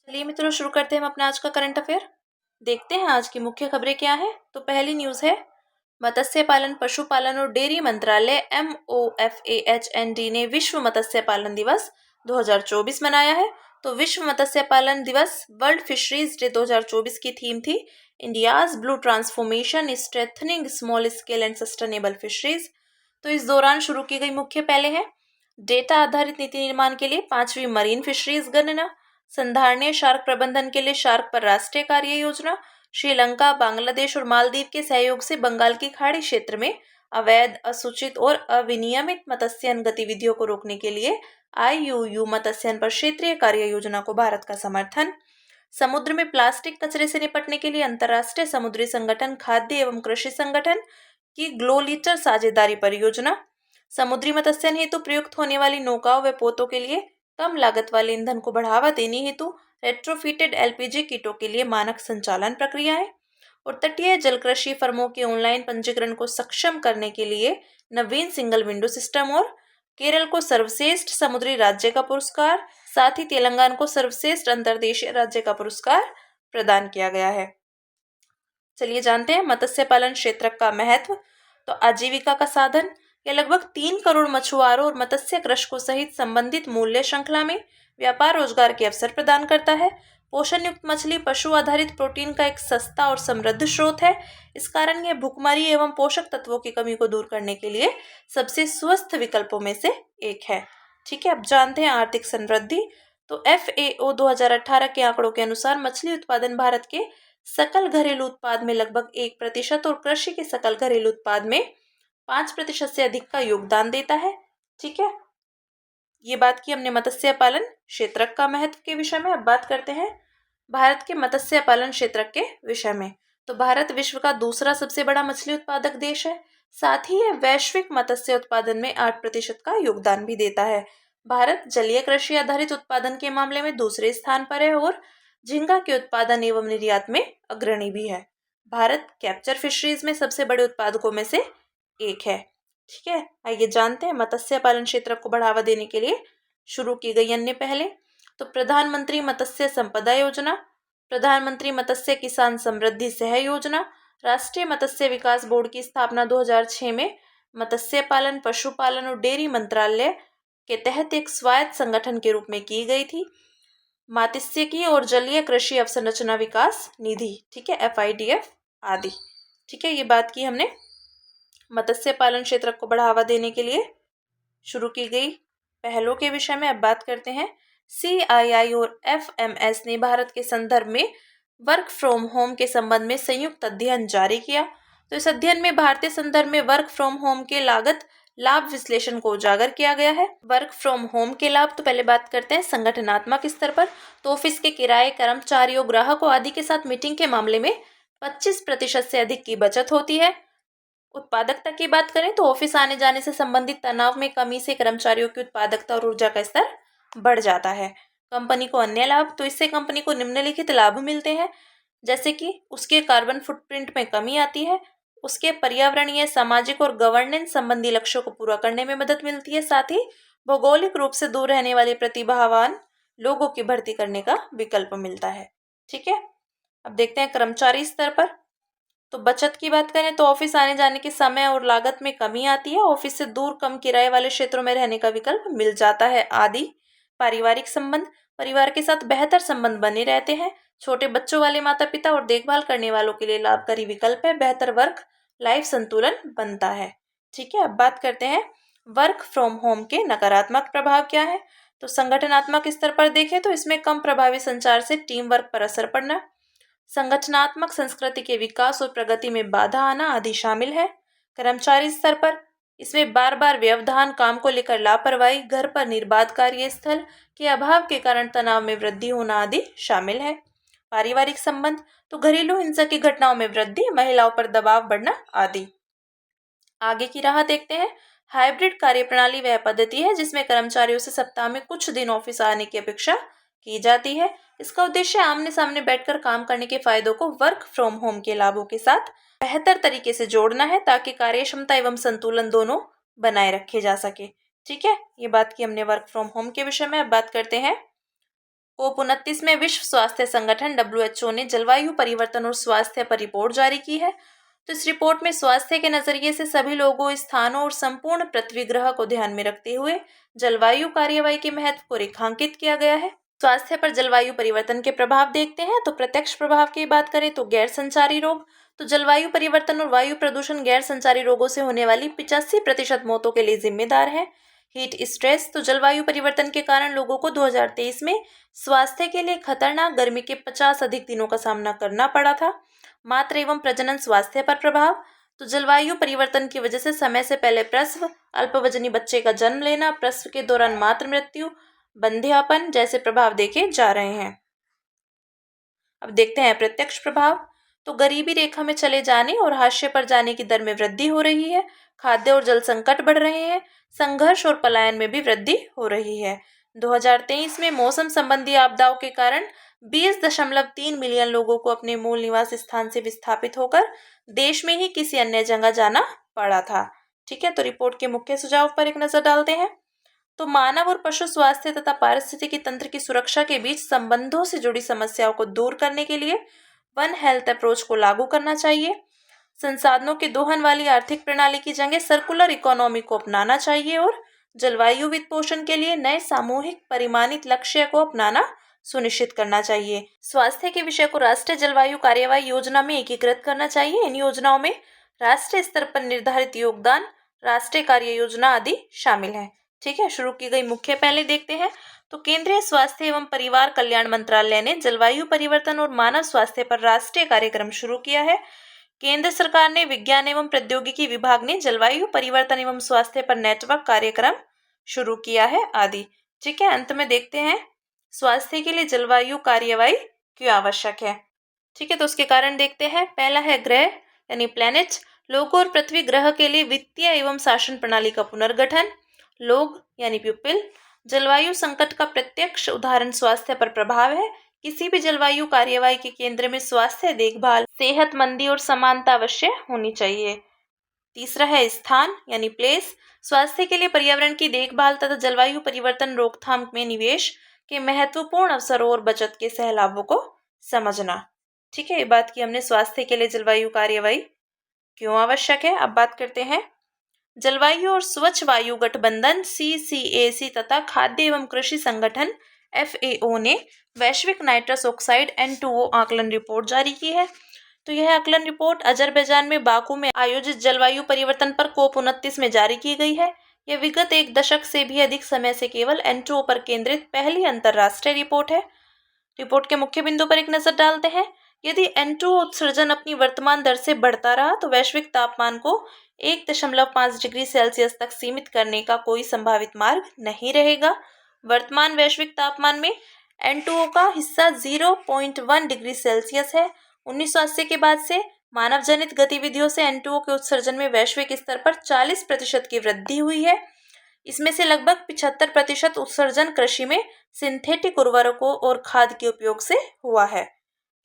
चलिए मित्रों, शुरू करते हैं हम अपना आज का करंट अफेयर। देखते हैं आज की मुख्य खबरें क्या है। तो पहली न्यूज है, मत्स्य पालन, पशुपालन और डेयरी मंत्रालय MOFAHND ने विश्व मत्स्य पालन दिवस 2024 मनाया है। तो विश्व मत्स्य पालन दिवस वर्ल्ड फिशरीज डे 2024 की थीम थी India's blue transformation strengthening small scale and sustainable fisheries. तो इस दौरान शुरू की गई मुख्य पहले हैं, डेटा आधारित नीति निर्माण के लिए 5वीं मरीन फिशरीज गणना, संधारणीय शार्क प्रबंधन के लिए शार्क पर राष्ट्रीय कार्य योजना, श्रीलंका, बांग्लादेश और मालदीव के सहयोग से बंगाल की खाड़ी क्षेत्र में अवैध, असूचित और अविनियमित मत्स्यन गतिविधियों को रोकने के लिए IUU मत्स्यन पर क्षेत्रीय कार्य योजना को भारत का समर्थन, समुद्र में प्लास्टिक कचरे से निपटने के लिए अंतर्राष्ट्रीय समुद्री संगठन खाद्य एवं कृषि संगठन की ग्लोलीटर साझेदारी परियोजना, समुद्री मत्स्यन हेतु प्रयुक्त होने वाली नौकाओं व पोतों के लिए कम लागत वाले ईंधन को बढ़ावा देने हेतु रेट्रोफिटेड LPG किटों के लिए मानक संचालन प्रक्रियाएं, और तटीय जल कृषि फर्मों के ऑनलाइन पंजीकरण को सक्षम करने के लिए नवीन सिंगल विंडो सिस्टम, और केरल को सर्वश्रेष्ठ समुद्री राज्य का पुरस्कार, साथ ही तेलंगाना को सर्वश्रेष्ठ अंतर्देशीय राज्य का पुरस्कार प्रदान किया गया है। चलिए जानते हैं मत्स्य पालन क्षेत्र का महत्व। तो आजीविका का साधन, यह लगभग 3 करोड़ मछुआरों और मत्स्य कृषकों सहित संबंधित मूल्य श्रृंखला में व्यापार रोजगार के अवसर प्रदान करता है। पोषण युक्त मछली पशु आधारित प्रोटीन का एक सस्ता और समृद्ध स्रोत है। इस कारण यह भुखमरी एवं पोषक तत्वों की कमी को दूर करने के लिए सबसे स्वस्थ विकल्पों में से एक है। ठीक है, अब जानते हैं आर्थिक समृद्धि। तो FAO 2018 के आंकड़ों के अनुसार मछली उत्पादन भारत के सकल घरेलू उत्पाद में लगभग 1% और कृषि के सकल घरेलू उत्पाद में 5% से अधिक का योगदान देता है। ठीक है, ये बात की हमने मत्स्य पालन क्षेत्र का महत्व के विषय में। अब बात करते हैं भारत के मत्स्य पालन क्षेत्र के विषय में। तो भारत विश्व का दूसरा सबसे बड़ा मछली उत्पादक देश है। साथ ही यह वैश्विक मत्स्य उत्पादन में 8% का योगदान भी देता है। भारत जलीय कृषि आधारित उत्पादन के मामले में दूसरे स्थान पर है और झींगा के उत्पादन एवं निर्यात में अग्रणी भी है। भारत कैप्चर फिशरीज में सबसे बड़े उत्पादकों में से एक है। ठीक है, आइए जानते हैं मत्स्य पालन क्षेत्र को बढ़ावा देने के लिए शुरू की गई अन्य पहले। तो प्रधानमंत्री मत्स्य संपदा योजना, प्रधानमंत्री मत्स्य किसान समृद्धि सह योजना, राष्ट्रीय मत्स्य विकास बोर्ड की स्थापना 2006 में मत्स्य पालन, पशुपालन और डेयरी मंत्रालय के तहत एक स्वायत्त संगठन के रूप में की गई थी। मात्स्यिकी और जलीय कृषि अवसंरचना विकास निधि, ठीक है, FIDF आदि। ठीक है, ये बात की हमने मत्स्य पालन क्षेत्र को बढ़ावा देने के लिए शुरू की गई पहलों के विषय में। अब बात करते हैं CII और FMS ने भारत के संदर्भ में वर्क फ्रॉम होम के संबंध में संयुक्त अध्ययन जारी किया। तो इस अध्ययन में भारतीय संदर्भ में वर्क फ्रॉम होम के लागत लाभ विश्लेषण को उजागर किया गया है। वर्क फ्रॉम होम के लाभ, तो पहले बात करते हैं संगठनात्मक स्तर पर। तो ऑफिस के किराए, कर्मचारियों, ग्राहकों आदि के साथ मीटिंग के मामले में 25% से अधिक की बचत होती है। उत्पादकता की बात करें तो ऑफिस आने जाने से संबंधित तनाव में कमी से कर्मचारियों की उत्पादकता और ऊर्जा का स्तर बढ़ जाता है। कंपनी को अन्य लाभ, तो इससे कंपनी को निम्नलिखित लाभ मिलते हैं, जैसे कि उसके कार्बन फुटप्रिंट में कमी आती है, उसके पर्यावरणीय, सामाजिक और गवर्नेंस संबंधी लक्ष्यों को पूरा करने में मदद मिलती है, साथ ही भौगोलिक रूप से दूर रहने वाले प्रतिभावान लोगों की भर्ती करने का विकल्प मिलता है। ठीक है, अब देखते हैं कर्मचारी स्तर पर। तो बचत की बात करें तो ऑफिस आने जाने के समय और लागत में कमी आती है, ऑफिस से दूर कम किराए वाले क्षेत्रों में रहने का विकल्प मिल जाता है आदि। पारिवारिक संबंध, परिवार के साथ बेहतर संबंध बने रहते हैं। छोटे बच्चों वाले माता पिता और देखभाल करने वालों के लिए लाभकारी विकल्प है। बेहतर वर्क लाइफ संतुलन बनता है। ठीक है, अब बात करते हैं वर्क फ्रॉम होम के नकारात्मक प्रभाव क्या है। तो संगठनात्मक स्तर पर देखें तो इसमें कम प्रभावी संचार से टीम वर्क पर असर पड़ना, संगठनात्मक संस्कृति के विकास और प्रगति में बाधा आना आदि शामिल है। कर्मचारी स्तर पर इसमें बार बार व्यवधान, काम को लेकर लापरवाही, घर पर निर्बाध कार्यस्थल के अभाव के कारण तनाव में वृद्धि होना आदि शामिल है। पारिवारिक संबंध, तो घरेलू हिंसा की घटनाओं में वृद्धि, महिलाओं पर दबाव बढ़ना आदि। आगे की राह देखते हैं। हाइब्रिड कार्यप्रणाली वह पद्धति है जिसमें कर्मचारियों से सप्ताह में कुछ दिन ऑफिस आने की अपेक्षा की जाती है। इसका उद्देश्य आमने सामने बैठकर काम करने के फायदों को वर्क फ्रॉम होम के लाभों के साथ बेहतर तरीके से जोड़ना है, ताकि कार्यक्षमता एवं संतुलन दोनों बनाए रखे जा सके। ठीक है, ये बात की हमने वर्क फ्रॉम होम के विषय में। अब बात करते हैं COP29 में विश्व स्वास्थ्य संगठन WHO ने जलवायु परिवर्तन और स्वास्थ्य पर रिपोर्ट जारी की है। तो इस रिपोर्ट में स्वास्थ्य के नजरिए से सभी लोगों, स्थानों और संपूर्ण पृथ्वी ग्रह को ध्यान में रखते हुए जलवायु कार्यवाही के महत्व को रेखांकित किया गया है। स्वास्थ्य पर जलवायु परिवर्तन के प्रभाव देखते हैं। तो प्रत्यक्ष प्रभाव की बात करें तो गैर संचारी रोग। तो जलवायु परिवर्तन और वायु प्रदूषण गैर संचारी रोगों से होने वाली 85% मौतों के लिए जिम्मेदार है। Heat stress. तो जलवायु परिवर्तन के कारण लोगों को 2023 में स्वास्थ्य के लिए खतरनाक गर्मी के 50 अधिक दिनों का सामना करना पड़ा था। मातृ एवं प्रजनन स्वास्थ्य पर प्रभाव। तो जलवायु परिवर्तन की वजह से समय से पहले प्रसव, अल्पवजनी बच्चे का जन्म लेना, प्रसव के दौरान मातृ मृत्यु, बंध्यपन जैसे प्रभाव देखे जा रहे हैं। अब देखते हैं प्रत्यक्ष प्रभाव। तो गरीबी रेखा में चले जाने और हाशिए पर जाने की दर में वृद्धि हो रही है। खाद्य और जल संकट बढ़ रहे हैं। संघर्ष और पलायन में भी वृद्धि हो रही है। 2023 में मौसम संबंधी आपदाओं के कारण 20.3 मिलियन लोगों को अपने मूल निवास स्थान से विस्थापित होकर देश में ही किसी अन्य जगह जाना पड़ा था। ठीक है, तो रिपोर्ट के मुख्य सुझाव पर एक नजर डालते हैं। तो मानव और पशु स्वास्थ्य तथा पारिस्थितिकी तंत्र की सुरक्षा के बीच संबंधों से जुड़ी समस्याओं को दूर करने के लिए वन हेल्थ अप्रोच को लागू करना चाहिए। संसाधनों के दोहन वाली आर्थिक प्रणाली की जगह सर्कुलर इकोनॉमी को अपनाना चाहिए और जलवायु वित्त पोषण के लिए नए सामूहिक परिमाणित लक्ष्य को अपनाना सुनिश्चित करना चाहिए। स्वास्थ्य के विषय को राष्ट्रीय जलवायु कार्यवाही योजना में एकीकृत करना चाहिए। इन योजनाओं में राष्ट्रीय स्तर पर निर्धारित योगदान, राष्ट्रीय कार्य योजना आदि शामिल है। ठीक है, शुरू की गई मुख्य पहले देखते हैं। तो केंद्रीय स्वास्थ्य एवं परिवार कल्याण मंत्रालय ने जलवायु परिवर्तन और मानव स्वास्थ्य पर राष्ट्रीय कार्यक्रम शुरू किया है। केंद्र सरकार ने विज्ञान एवं प्रौद्योगिकी विभाग ने जलवायु परिवर्तन एवं स्वास्थ्य पर नेटवर्क कार्यक्रम शुरू किया है आदि। ठीक है, अंत में देखते हैं स्वास्थ्य के लिए जलवायु कार्यवाही क्यों आवश्यक है। ठीक है, तो उसके कारण देखते हैं। पहला है ग्रह यानी प्लैनेट, लोगों और पृथ्वी ग्रह के लिए वित्तीय एवं शासन प्रणाली का पुनर्गठन। लोग यानी पीपल, जलवायु संकट का प्रत्यक्ष उदाहरण स्वास्थ्य पर प्रभाव है। किसी भी जलवायु कार्यवाही के केंद्र में स्वास्थ्य देखभाल, सेहतमंदी और समानता अवश्य होनी चाहिए। तीसरा है स्थान यानी प्लेस, स्वास्थ्य के लिए पर्यावरण की देखभाल तथा जलवायु परिवर्तन रोकथाम में निवेश के महत्वपूर्ण अवसरों और बचत के सहलाभों को समझना। ठीक है, ये बात की हमने स्वास्थ्य के लिए जलवायु कार्यवाही क्यों आवश्यक है। अब बात करते हैं जलवायु और स्वच्छ वायु गठबंधन CCAC तथा खाद्य एवं कृषि संगठन FAO ने वैश्विक नाइट्रस ऑक्साइड N2O आकलन रिपोर्ट जारी की है। तो यह आकलन रिपोर्ट अजरबैजान में बाकू में आयोजित जलवायु परिवर्तन पर COP29 में जारी की गई है। यह विगत एक दशक से भी अधिक समय से केवल N2O पर केंद्रित पहली अंतर्राष्ट्रीय रिपोर्ट है। रिपोर्ट के मुख्य बिंदु पर एक नजर डालते हैं। यदि N2O उत्सर्जन अपनी वर्तमान दर से बढ़ता रहा तो वैश्विक तापमान को 1.5 डिग्री सेल्सियस तक सीमित करने का कोई संभावित मार्ग नहीं रहेगा। वर्तमान वैश्विक तापमान में N2O का हिस्सा 0.1 डिग्री सेल्सियस है। 1980 के बाद से मानव जनित गतिविधियों से N2O के उत्सर्जन में वैश्विक स्तर पर 40% की वृद्धि हुई है। इसमें से लगभग 75% उत्सर्जन कृषि में सिंथेटिक उर्वरकों और खाद के उपयोग से हुआ है।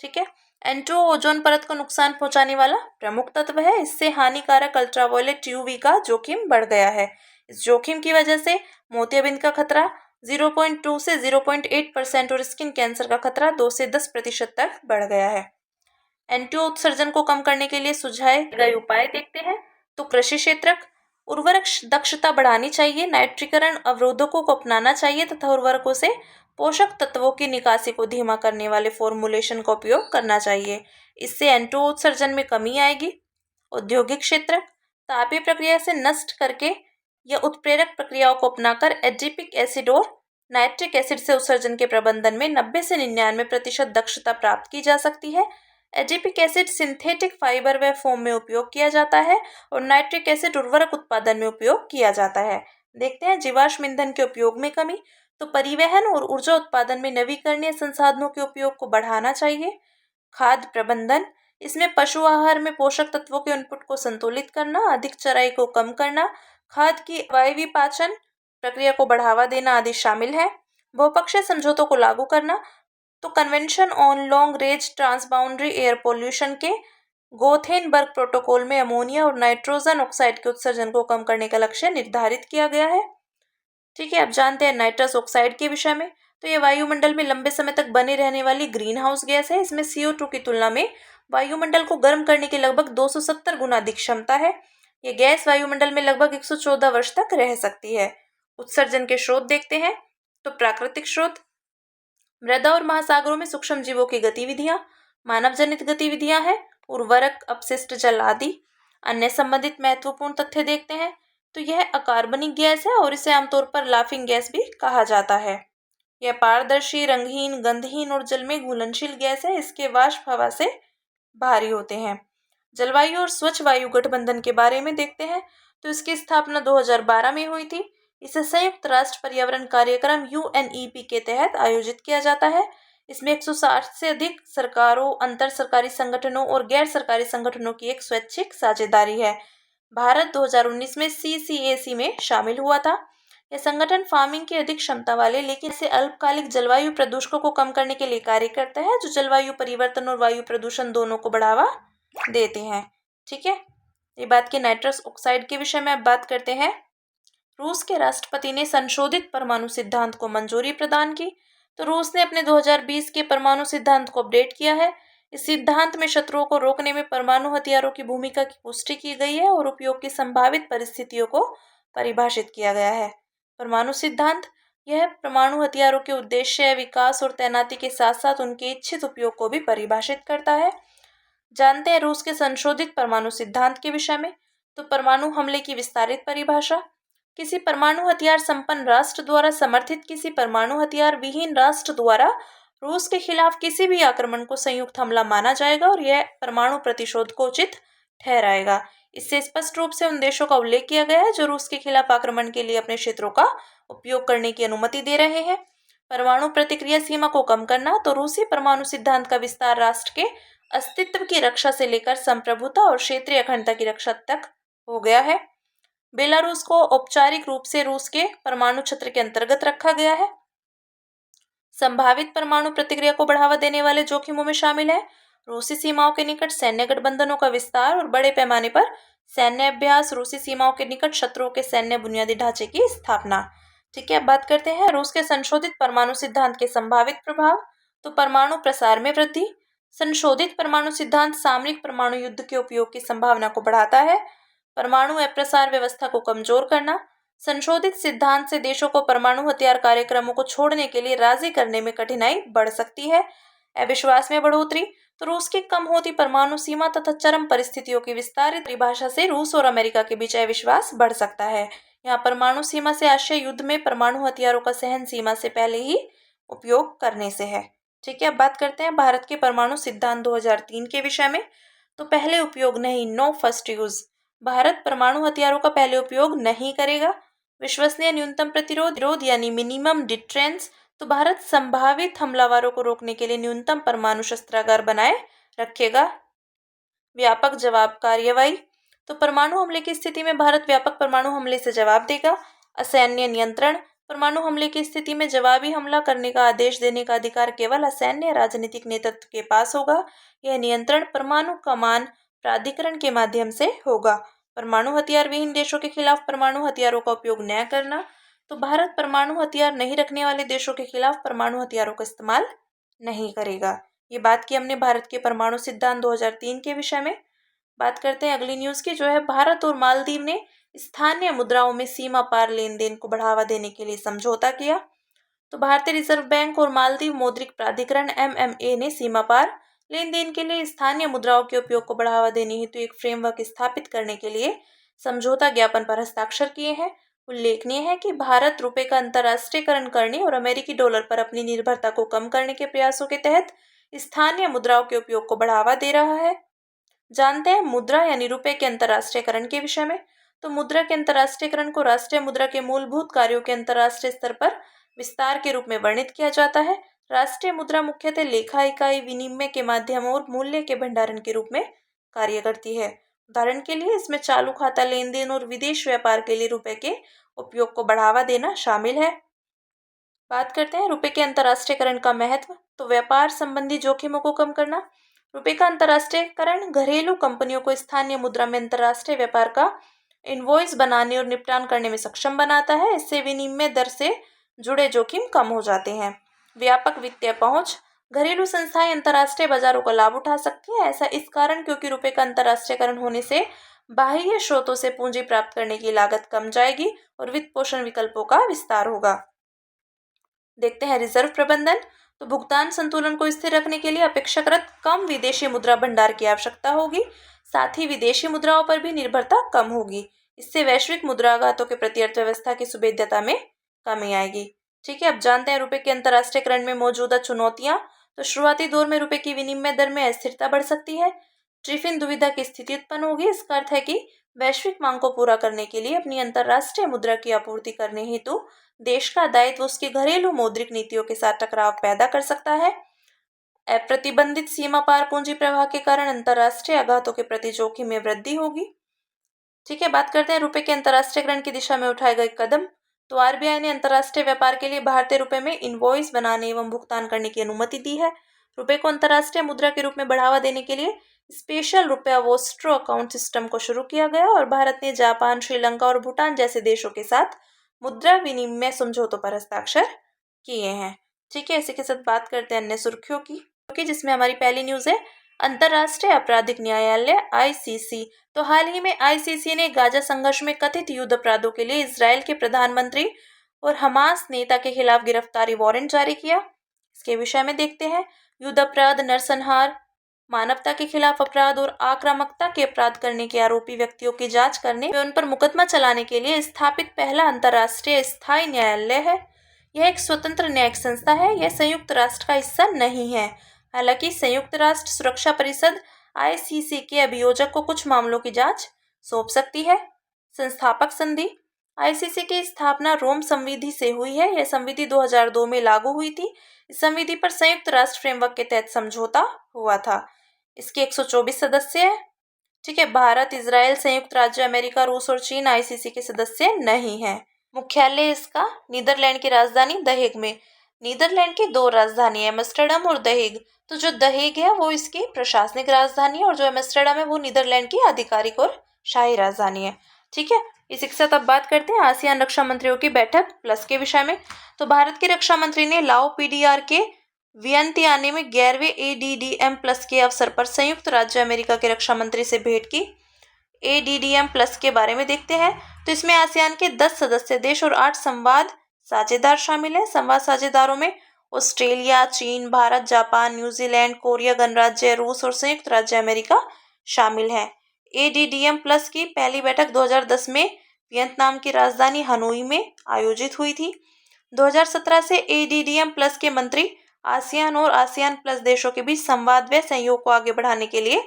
ठीक है, N2O ओजोन परत को नुकसान पहुंचाने वाला प्रमुख तत्व है। इससे हानिकारक अल्ट्रावायलेट UV का जोखिम बढ़ गया है। इस जोखिम की वजह से मोतियाबिंद का खतरा 0.2 से 0.8% और स्किन कैंसर का खतरा 2 से 10% तक बढ़ गया है। N2O उत्सर्जन को कम करने के लिए सुझाए गए उपाय देखते हैं। तो कृषि क्षेत्र, उर्वरक दक्षता बढ़ानी चाहिए, नाइट्रीकरण अवरोधकों को अपनाना चाहिए तथा उर्वरकों से पोषक तत्वों की निकासी को धीमा करने वाले फॉर्मुलेशन का उपयोग करना चाहिए। इससे N2O उत्सर्जन में कमी आएगी। औद्योगिक क्षेत्र, तापीय प्रक्रिया से नष्ट करके या उत्प्रेरक प्रक्रियाओं को अपनाकर एडिपिक एसिड और नाइट्रिक एसिड से उत्सर्जन के प्रबंधन में 90 से 99% दक्षता प्राप्त की जा सकती है। एडिपिक एसिड सिंथेटिक फाइबर व फोम में उपयोग किया जाता है और नाइट्रिक एसिड उर्वरक उत्पादन में उपयोग किया जाता है। देखते हैं जीवाश्म ईंधन के उपयोग में कमी। तो परिवहन और ऊर्जा उत्पादन में नवीकरणीय संसाधनों के उपयोग को बढ़ाना चाहिए। खाद्य प्रबंधन, इसमें पशु आहार में पोषक तत्वों के इनपुट को संतुलित करना, अधिक चराई को कम करना, खाद्य की अवायवीय पाचन प्रक्रिया को बढ़ावा देना आदि शामिल है। बहुपक्षीय समझौतों को लागू करना, तो convention on long range transboundary air pollution के गोथेनबर्ग प्रोटोकॉल में अमोनिया और नाइट्रोजन ऑक्साइड के उत्सर्जन को कम करने का लक्ष्य निर्धारित किया गया है। ठीक है, अब जानते हैं नाइट्रस ऑक्साइड के विषय में। तो ये वायुमंडल में लंबे समय तक बने रहने वाली ग्रीन हाउस गैस है। इसमें CO2 की तुलना में वायुमंडल को गर्म करने की लगभग 270 गुना अधिक क्षमता है। ये गैस वायुमंडल में लगभग 114 वर्ष तक रह सकती है। उत्सर्जन के स्रोत देखते हैं तो प्राकृतिक स्रोत, मृदा और महासागरों में सूक्ष्म जीवों की गतिविधियां, मानव जनित गतिविधियां हैं, उर्वरक, अपशिष्ट जल आदि। अन्य संबंधित महत्वपूर्ण तथ्य देखते हैं तो यह अकार्बनिक गैस है और इसे आमतौर पर लाफिंग गैस भी कहा जाता है। यह पारदर्शी, रंगहीन, गंधहीन और जल में घुलनशील गैस है। इसके वाष्प हवा से भारी होते हैं। जलवायु और स्वच्छ वायु गठबंधन के बारे में देखते हैं तो इसकी स्थापना 2012 में हुई थी। इसे संयुक्त राष्ट्र पर्यावरण कार्यक्रम UNEP के तहत आयोजित किया जाता है। इसमें 160 से अधिक सरकारों, अंतर सरकारी संगठनों और गैर सरकारी संगठनों की एक स्वैच्छिक साझेदारी है। भारत 2019 में CCAC में शामिल हुआ था। यह संगठन फार्मिंग की अधिक क्षमता वाले लेकिन इसे अल्पकालिक जलवायु प्रदूषकों को कम करने के लिए कार्य करता है, जो जलवायु परिवर्तन और वायु प्रदूषण दोनों को बढ़ावा देते हैं। ठीक है, ये बात की नाइट्रस ऑक्साइड के विषय में अब बात करते हैं। रूस के राष्ट्रपति ने संशोधित परमाणु सिद्धांत को मंजूरी प्रदान की। तो रूस ने अपने 2020 के परमाणु सिद्धांत को अपडेट किया है। इस सिद्धांत में शत्रुओं को रोकने में परमाणु हथियारों की भूमिका की पुष्टि की गई है और उपयोग की संभावित परिस्थितियों को परिभाषित किया गया है। परमाणु सिद्धांत यह परमाणु हथियारों के उद्देश्य, विकास और तैनाती के साथ साथ उनके इच्छित उपयोग को भी परिभाषित करता है। जानते हैं रूस के संशोधित परमाणु सिद्धांत के विषय में। तो परमाणु हमले की विस्तारित परिभाषा, किसी परमाणु हथियार संपन्न राष्ट्र द्वारा समर्थित किसी परमाणु हथियार विहीन राष्ट्र द्वारा रूस के खिलाफ किसी भी आक्रमण को संयुक्त हमला माना जाएगा और यह परमाणु प्रतिशोध को उचित ठहराएगा। इससे स्पष्ट रूप से उन देशों का उल्लेख किया गया है जो रूस के खिलाफ आक्रमण के लिए अपने क्षेत्रों का उपयोग करने की अनुमति दे रहे हैं। परमाणु प्रतिक्रिया सीमा को कम करना, तो रूसी परमाणु सिद्धांत का विस्तार राष्ट्र के अस्तित्व की रक्षा से लेकर संप्रभुता और क्षेत्रीय अखंडता की रक्षा तक हो गया है। बेलारूस को औपचारिक रूप से रूस के परमाणु क्षेत्र के अंतर्गत रखा गया है। संभावित परमाणु प्रतिक्रिया को बढ़ावा देने वाले जोखिमों में शामिल है रूसी सीमाओं के निकट सैन्य गठबंधनों का विस्तार और बड़े पैमाने पर सैन्य अभ्यास, रूसी सीमाओं के निकट शत्रुओं के सैन्य बुनियादी ढांचे की स्थापना। ठीक है, अब बात करते हैं रूस के संशोधित परमाणु सिद्धांत के संभावित प्रभाव। तो परमाणु प्रसार में वृद्धि। संशोधित परमाणु सिद्धांत सामरिक परमाणु युद्ध के उपयोग की संभावना को बढ़ाता है। परमाणु अप्रसार व्यवस्था को कमजोर करना। संशोधित सिद्धांत से देशों को परमाणु हथियार कार्यक्रमों को छोड़ने के लिए राजी करने में कठिनाई बढ़ सकती है। अविश्वास में बढ़ोतरी। तो रूस की कम होती परमाणु सीमा तथा चरम परिस्थितियों की विस्तारित परिभाषा से रूस और अमेरिका के बीच अविश्वास बढ़ सकता है। यहाँ परमाणु सीमा से आशय युद्ध में परमाणु हथियारों का सहन सीमा से पहले ही उपयोग करने से है। ठीक है, अब बात करते हैं भारत के परमाणु सिद्धांत 2003 के विषय में। तो पहले उपयोग नहीं, नो फर्स्ट यूज। भारत परमाणु हथियारों का पहले उपयोग नहीं करेगा। विश्वसनीय न्यूनतम प्रतिरोध यानी मिनिमम डिटरेंस। तो भारत संभावित हमलावरों को रोकने के लिए न्यूनतम परमाणु शस्त्रागार बनाए रखेगा। व्यापक जवाब कार्यवाही। तो परमाणु हमले की स्थिति में भारत व्यापक परमाणु हमले से जवाब देगा। असैन्य नियंत्रण। परमाणु हमले की स्थिति में जवाबी हमला करने का आदेश देने का अधिकार केवल असैन्य राजनीतिक नेतृत्व के पास होगा। यह नियंत्रण परमाणु कमान प्राधिकरण के माध्यम से होगा। परमाणु हथियार विहीन देशों के खिलाफ परमाणु हथियारों का उपयोग न करना। तो भारत परमाणु हथियार नहीं रखने वाले देशों के खिलाफ परमाणु हथियारों का इस्तेमाल नहीं करेगा। ये बात की हमने भारत के परमाणु सिद्धांत 2003 के विषय में। बात करते हैं अगली न्यूज़ की, जो है भारत और मालदीव ने स्थानीय मुद्राओं में सीमा पार लेन देन को बढ़ावा देने के लिए समझौता किया। तो भारतीय रिजर्व बैंक और मालदीव मौद्रिक प्राधिकरण MMA ने सीमा पार लेन देन के लिए स्थानीय मुद्राओं के उपयोग को बढ़ावा देने हेतु एक फ्रेमवर्क स्थापित करने के लिए समझौता ज्ञापन पर हस्ताक्षर किए हैं। उल्लेखनीय है कि भारत रुपए का अंतर्राष्ट्रीयकरण करने और अमेरिकी डॉलर पर अपनी निर्भरता को कम करने के प्रयासों के तहत स्थानीय मुद्राओं के उपयोग को बढ़ावा दे रहा है। जानते हैं मुद्रा यानी रुपए के अंतर्राष्ट्रीयकरण के विषय में। तो मुद्रा के अंतर्राष्ट्रीयकरण को राष्ट्रीय मुद्रा के मूलभूत कार्यों के अंतर्राष्ट्रीय स्तर पर विस्तार के रूप में वर्णित किया जाता है। राष्ट्रीय मुद्रा मुख्यतः लेखा इकाई विनिमय के माध्यम और मूल्य के भंडारण के रूप में कार्य करती है। उदाहरण के लिए इसमें चालू खाता लेन देन और विदेश व्यापार के लिए रुपए के उपयोग को बढ़ावा देना शामिल है। बात करते हैं रुपए के अंतर्राष्ट्रीयकरण का महत्व। तो व्यापार संबंधी जोखिमों को कम करना। रुपए का अंतर्राष्ट्रीयकरण घरेलू कंपनियों को स्थानीय मुद्रा में अंतर्राष्ट्रीय व्यापार का इनवॉइस बनाने और निपटान करने में सक्षम बनाता है। इससे विनिमय दर से जुड़े जोखिम कम हो जाते हैं। व्यापक वित्तीय पहुंच, घरेलू संस्थाएं अंतर्राष्ट्रीय बाजारों का लाभ उठा सकती हैं। ऐसा इस कारण क्योंकि रुपए का अंतर्राष्ट्रीयकरण होने से बाह्य स्रोतों से पूंजी प्राप्त करने की लागत कम जाएगी और वित्त पोषण विकल्पों का विस्तार होगा। देखते हैं रिजर्व प्रबंधन। तो भुगतान संतुलन को स्थिर रखने के लिए अपेक्षाकृत कम विदेशी मुद्रा भंडार की आवश्यकता होगी। साथ ही विदेशी मुद्राओं पर भी निर्भरता कम होगी। इससे वैश्विक मुद्राघातों के प्रति अर्थव्यवस्था की सुभेद्यता में कमी आएगी। ठीक है, अब जानते हैं रुपए के अंतर्राष्ट्रीयकरण में मौजूदा चुनौतियां। तो शुरुआती दौर में रुपए की विनिमय दर में अस्थिरता बढ़ सकती है। ट्रिफिन दुविधा की स्थिति उत्पन्न होगी। इसका अर्थ है कि वैश्विक मांग को पूरा करने के लिए अपनी अंतर्राष्ट्रीय मुद्रा की आपूर्ति करने हेतु देश का दायित्व उसकी घरेलू मौद्रिक नीतियों के साथ टकराव पैदा कर सकता है। अप्रतिबंधित सीमा पार पूंजी प्रवाह के कारण अंतर्राष्ट्रीय आघातों के प्रति जोखिम में वृद्धि होगी। ठीक है, बात करते हैं रुपए के अंतर्राष्ट्रीयकरण की दिशा में उठाए गए कदम। तो आरबीआई ने अंतर्राष्ट्रीय व्यापार के लिए भारतीय रुपए में इनवॉइस बनाने एवं भुगतान करने की अनुमति दी है। रुपए को अंतर्राष्ट्रीय मुद्रा के रूप में बढ़ावा देने के लिए स्पेशल रुपया वोस्ट्रो अकाउंट सिस्टम को शुरू किया गया और भारत ने जापान, श्रीलंका और भूटान जैसे देशों के साथ मुद्रा विनिमय समझौतों पर हस्ताक्षर किए हैं। ठीक है, इसी के साथ बात करते हैं अन्य सुर्खियों की, जिसमें हमारी पहली न्यूज है अंतर्राष्ट्रीय आपराधिक न्यायालय आईसीसी। तो हाल ही में आईसीसी ने गाजा संघर्ष में कथित युद्ध अपराधों के लिए इजरायल के प्रधानमंत्री और हमास नेता के खिलाफ गिरफ्तारी वारंट जारी किया। इसके विषय में देखते हैं। युद्ध अपराध, नरसंहार, मानवता के खिलाफ अपराध और आक्रामकता के अपराध करने के आरोपी व्यक्तियों की जांच करने व उन पर मुकदमा चलाने के लिए स्थापित पहला अंतर्राष्ट्रीय स्थायी न्यायालय है। यह एक स्वतंत्र न्यायिक संस्था है। यह संयुक्त राष्ट्र का हिस्सा नहीं है। हालांकि संयुक्त राष्ट्र सुरक्षा परिषद आईसीसी के अभियोजक को कुछ मामलों की जांच सौंप सकती है। संस्थापक संधि। आईसीसी की स्थापना रोम संविधि से हुई है। यह संविधि 2002 में लागू हुई थी। इस संविधि पर संयुक्त राष्ट्र फ्रेमवर्क के तहत समझौता हुआ था। इसके 124 सदस्य हैं। ठीक है, भारत, इजराइल, संयुक्त राज्य अमेरिका, रूस और चीन आईसीसी के सदस्य नहीं है। मुख्यालय इसका नीदरलैंड की राजधानी द हेग में। नीदरलैंड की दो राजधानी है, एम्स्टर्डम और द हेग। तो जो द हेग है वो इसकी प्रशासनिक राजधानी है और जो एम्स्टर्डम है वो नीदरलैंड की आधिकारिक और शाही राजधानी है। ठीक है, इसी के साथ अब बात करते हैं आसियान रक्षा मंत्रियों की बैठक प्लस के विषय में। तो भारत के रक्षा मंत्री ने लाओ पीडीआर के वियंतियाने में 11वें एडीडीएम प्लस के अवसर पर संयुक्त राज्य अमेरिका के रक्षा मंत्री से भेंट की। एडीडीएम प्लस के बारे में देखते हैं। तो इसमें आसियान के 10 सदस्य देश और 8 संवाद साझेदार शामिल हैं। संवाद साझेदारों में ऑस्ट्रेलिया, चीन, भारत, जापान, न्यूजीलैंड, कोरिया गणराज्य, रूस और संयुक्त राज्य अमेरिका शामिल हैं। एडीडीएम प्लस की पहली बैठक 2010 में वियतनाम की राजधानी हनोई में आयोजित हुई थी। 2017 से एडीडीएम प्लस के मंत्री आसियान और आसियान प्लस देशों के बीच संवाद व सहयोग को आगे बढ़ाने के लिए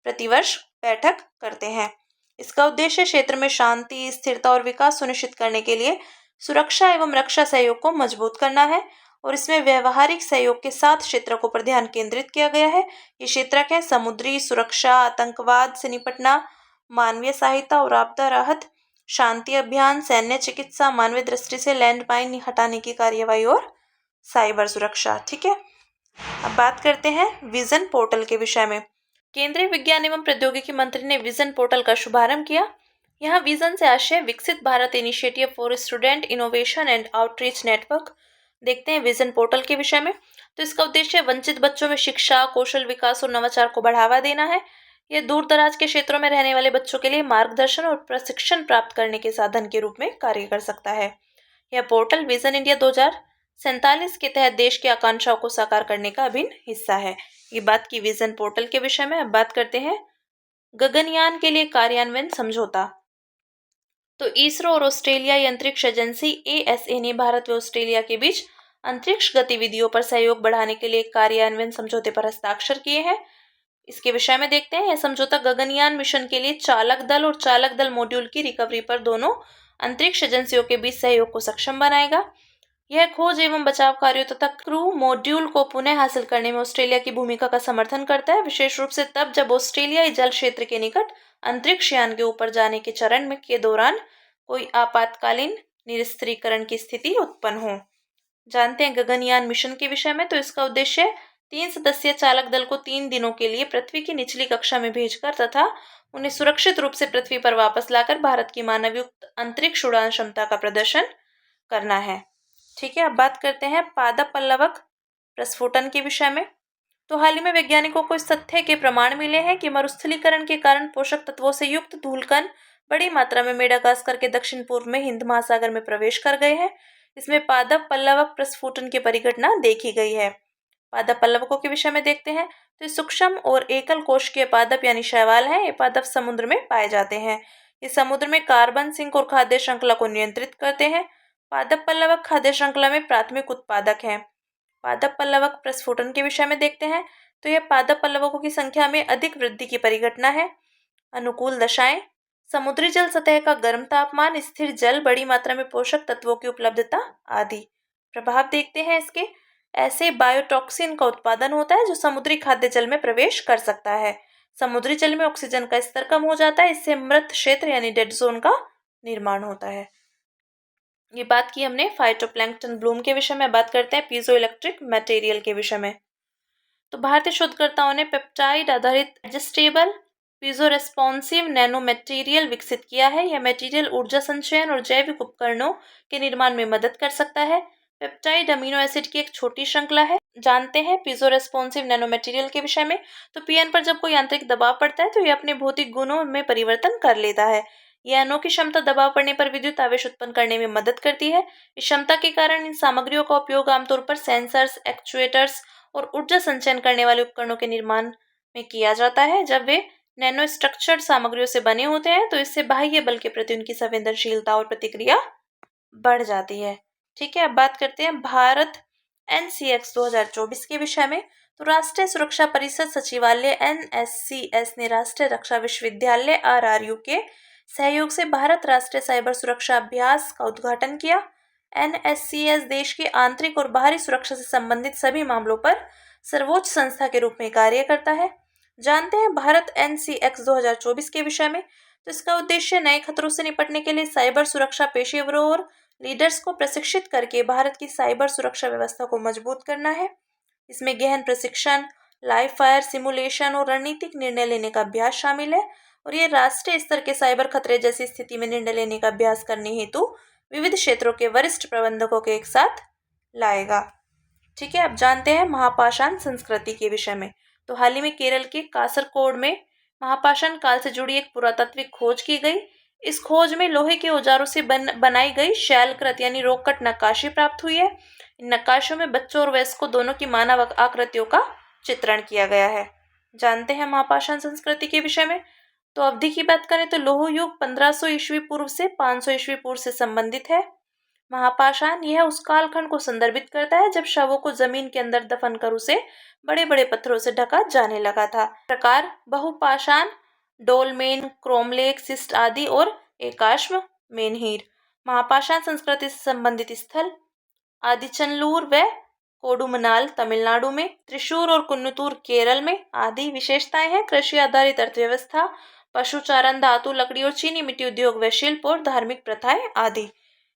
प्रतिवर्ष बैठक करते हैं। इसका उद्देश्य क्षेत्र में शांति, स्थिरता और विकास सुनिश्चित करने के लिए सुरक्षा एवं रक्षा सहयोग को मजबूत करना है और इसमें व्यवहारिक सहयोग के 7 क्षेत्रों पर ध्यान केंद्रित किया गया है। ये क्षेत्र है समुद्री सुरक्षा, आतंकवाद से निपटना, मानवीय सहायता और आपदा राहत, शांति अभियान, सैन्य चिकित्सा, मानवीय दृष्टि से लैंडमाइन हटाने की कार्यवाही और साइबर सुरक्षा। ठीक है, अब बात करते हैं विजन पोर्टल के विषय में। केंद्रीय विज्ञान एवं प्रौद्योगिकी मंत्री ने विजन पोर्टल का शुभारंभ किया। यहाँ विजन से आशय विकसित Bharat initiative for student innovation and outreach network. देखते हैं विजन पोर्टल के विषय में। तो इसका उद्देश्य वंचित बच्चों में शिक्षा, कौशल विकास और नवाचार को बढ़ावा देना है। यह दूर दराज के क्षेत्रों में रहने वाले बच्चों के लिए मार्गदर्शन और प्रशिक्षण प्राप्त करने के साधन के रूप में कार्य कर सकता है। यह पोर्टल विजन इंडिया 2047 के तहत देश की आकांक्षाओं को साकार करने का अभिन्न हिस्सा है। ये बात की विजन पोर्टल के विषय में। अब बात करते हैं गगनयान के लिए कार्यान्वयन समझौता। तो इसरो और ऑस्ट्रेलियाई अंतरिक्ष एजेंसी एएसए ने भारत व ऑस्ट्रेलिया के बीच अंतरिक्ष गतिविधियों पर सहयोग बढ़ाने के लिए कार्यान्वयन समझौते पर हस्ताक्षर किए हैं। इसके विषय में देखते हैं। यह समझौता गगनयान मिशन के लिए चालक दल और चालक दल मॉड्यूल की रिकवरी पर दोनों अंतरिक्ष एजेंसियों के बीच सहयोग को सक्षम बनाएगा। यह खोज एवं बचाव कार्यों तथा क्रू मॉड्यूल को पुनः हासिल करने में ऑस्ट्रेलिया की भूमिका का समर्थन करता है, विशेष रूप से तब जब ऑस्ट्रेलियाई जल क्षेत्र के निकट अंतरिक्ष यान के ऊपर जाने के चरण में के दौरान कोई आपातकालीन निरस्त्रीकरण की स्थिति उत्पन्न हो। जानते हैं गगनयान मिशन के विषय में। तो इसका उद्देश्य 3 सदस्यीय चालक दल को 3 दिनों के लिए पृथ्वी की निचली कक्षा में भेजकर तथा उन्हें सुरक्षित रूप से पृथ्वी पर वापस लाकर भारत की मानवयुक्त अंतरिक्ष उड़ान क्षमता का प्रदर्शन करना है। ठीक है, अब बात करते हैं पादप पल्लवक प्रस्फुटन के विषय में। तो हाल ही में वैज्ञानिकों को इस तथ्य के प्रमाण मिले हैं कि मरुस्थलीकरण के कारण पोषक तत्वों से युक्त धूलकण बड़ी मात्रा में मेडागास्कर के दक्षिण पूर्व में हिंद महासागर में प्रवेश कर गए हैं। इसमें पादप पल्लवक प्रस्फुटन की परिघटना देखी गई है। पादप पल्लवकों के विषय में देखते हैं तो ये सूक्ष्म और एकल कोशिकीय पादप यानी शैवाल हैं। ये पादप समुद्र में पाए जाते हैं। ये समुद्र में कार्बन सिंक और खाद्य श्रृंखला को नियंत्रित करते हैं। पादप पल्लवक खाद्य श्रृंखला में प्राथमिक उत्पादक हैं। पादप पल्लवक प्रस्फुटन के विषय में देखते हैं तो यह पादप पल्लवकों की संख्या में अधिक वृद्धि की परिघटना है। अनुकूल दशाएं, समुद्री जल सतह का गर्म तापमान, स्थिर जल, बड़ी मात्रा में पोषक तत्वों की उपलब्धता आदि। प्रभाव देखते हैं इसके। ऐसे बायोटॉक्सिन का उत्पादन होता है जो समुद्री खाद्य जल में प्रवेश कर सकता है। समुद्री जल में ऑक्सीजन का स्तर कम हो जाता है। इससे मृत क्षेत्र यानी डेड जोन का निर्माण होता है। ये बात की हमने फाइटोप्लैंक्टन ब्लूम के विषय में। बात करते हैं पीजो इलेक्ट्रिक मटेरियल के विषय में। तो भारतीय शोधकर्ताओं ने पेप्टाइड आधारित adjustable piezo responsive nano material विकसित किया है। यह मटेरियल ऊर्जा संचयन और जैविक उपकरणों के निर्माण में मदद कर सकता है। पेप्टाइड अमीनो एसिड की एक छोटी श्रृंखला है। जानते हैं पीजो रेस्पॉन्सिव नैनो मटेरियल के विषय में। तो पीएन पर जब कोई यांत्रिक दबाव पड़ता है तो यह अपने भौतिक गुणों में परिवर्तन कर लेता है। यह अनोखी क्षमता दबाव पड़ने पर विद्युत आवेश उत्पन्न करने में मदद करती है। इस क्षमता के कारण इन सामग्रियों का उपयोग आमतौर पर सेंसर्स, एक्चुएटर्स और ऊर्जा संचयन करने वाले उपकरणों के निर्माण में किया जाता है। जब वे नैनो स्ट्रक्चर्ड सामग्रियों से बने होते हैं तो इससे बाह्य बल के प्रति उनकी संवेदनशीलता और प्रतिक्रिया बढ़ जाती है। ठीक है, अब बात करते हैं भारत NCX 2024 के विषय में। तो राष्ट्रीय सुरक्षा परिषद सचिवालय NSCS ने राष्ट्रीय रक्षा विश्वविद्यालय RRU के सहयोग से भारत राष्ट्रीय साइबर सुरक्षा अभ्यास का उद्घाटन किया। NSCS देश की आंतरिक और बाहरी सुरक्षा से संबंधित सभी मामलों पर सर्वोच्च संस्था के रूप में कार्य करता है। जानते हैं भारत NCX 2024 के विषय में। तो इसका उद्देश्य नए खतरों से निपटने के लिए साइबर सुरक्षा पेशेवरों और लीडर्स को प्रशिक्षित करके भारत की साइबर सुरक्षा व्यवस्था को मजबूत करना है। इसमें गहन प्रशिक्षण, लाइव फायर सिमुलेशन और रणनीतिक निर्णय लेने का अभ्यास शामिल है। और ये राष्ट्रीय स्तर के साइबर खतरे जैसी स्थिति में निर्णय लेने का अभ्यास करने हेतु विविध क्षेत्रों के वरिष्ठ प्रबंधकों के एक साथ लाएगा। ठीक है, अब जानते हैं महापाषाण संस्कृति के विषय में। तो हाल ही में केरल के कासरकोड में महापाषाण काल से जुड़ी एक पुरातात्विक खोज की गई। इस खोज में लोहे के औजारों से बनाई गई शैलकृत यानी रोकट नक्काशी प्राप्त हुई है। इन नक्काशियों में बच्चों और वयस्कों दोनों की मानव आकृतियों का चित्रण किया गया है। जानते हैं महापाषाण संस्कृति के विषय में। तो अवधि की बात करें तो लौह युग 1500 ईस्वी पूर्व से 500 ईस्वी पूर्व से संबंधित है। महापाषाण यह उस कालखंड को संदर्भित करता है जब शवों को जमीन के अंदर दफन कर उसे बड़े बड़े पत्थरों से ढका जाने लगा था। प्रकार बहुपाषाण, डोलमेन, क्रोमलेख, सिस्ट आदि और एकाश्म मेनहीर। महापाषाण संस्कृति से संबंधित स्थल आदिचनलूर व कोडुमनाल तमिलनाडु में, त्रिशूर और कुन्नुतूर केरल में आदि। विशेषताएं हैं कृषि आधारित अर्थव्यवस्था, पशुचारण, धातु, लकड़ी और चीनी मिट्टी उद्योग व शिल्प और धार्मिक प्रथाएं आदि।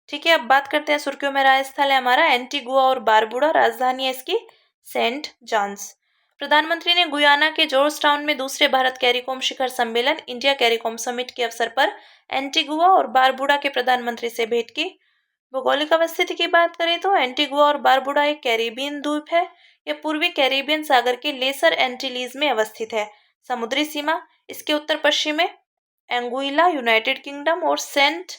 ठीक है, अब बात करते हैं सुर्खियों में रहा स्थल है हमारा एंटीगुआ और बारबुडा। राजधानी है इसकी सेंट जॉन्स। प्रधानमंत्री ने गुयाना के जॉर्ज टाउन में दूसरे भारत कैरिकॉम शिखर सम्मेलन इंडिया कैरिकॉम समिट के अवसर पर एंटीगुआ और बारबुडा के प्रधानमंत्री से भेंट की। भौगोलिक अवस्थिति की बात करें तो एंटीगुआ और बारबुडा एक कैरिबियन द्वीप है। यह पूर्वी कैरिबियन सागर के लेसर एंटीलीज में अवस्थित है। समुद्री सीमा इसके उत्तर पश्चिम में एंगुइला यूनाइटेड किंगडम और सेंट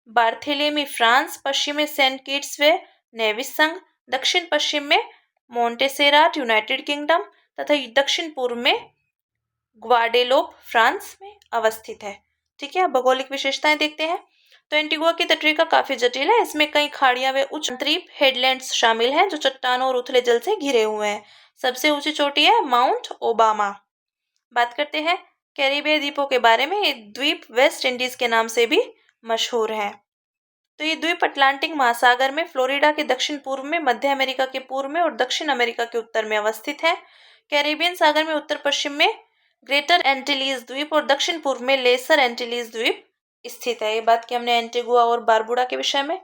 बार्थेलेमी फ्रांस, पश्चिम में सेंट किट्स व नेविस संघ, दक्षिण पश्चिम में मोंटेसेराट यूनाइटेड किंगडम तथा दक्षिण पूर्व में ग्वाडेलोप फ्रांस में अवस्थित है। ठीक है, भौगोलिक विशेषताएं देखते हैं। तो एंटीगुआ की तटरेखा काफी जटिल है। इसमें कई खाड़ियां व उच्च अंतरीप हेडलैंड्स शामिल हैं जो चट्टानों और उथले जल से घिरे हुए हैं। सबसे ऊंची चोटी है माउंट ओबामा। बात करते हैं कैरिबिया द्वीपों के बारे में। ये द्वीप वेस्ट इंडीज के नाम से भी मशहूर है। तो ये द्वीप अटलांटिक महासागर में, फ्लोरिडा के दक्षिण पूर्व में, मध्य अमेरिका के पूर्व में और दक्षिण अमेरिका के उत्तर में अवस्थित है। कैरिबियन सागर में उत्तर पश्चिम में ग्रेटर एंटीलीज द्वीप और दक्षिण पूर्व में लेसर एंटीलीज द्वीप स्थित है। ये बात की हमने एंटीगुआ और बारबुडा के विषय में।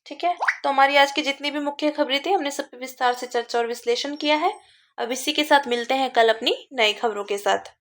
ठीक है, तो हमारी आज की जितनी भी मुख्य खबरें थी हमने सब पे विस्तार से चर्चा और विश्लेषण किया है। अब इसी के साथ मिलते हैं कल अपनी नई खबरों के साथ।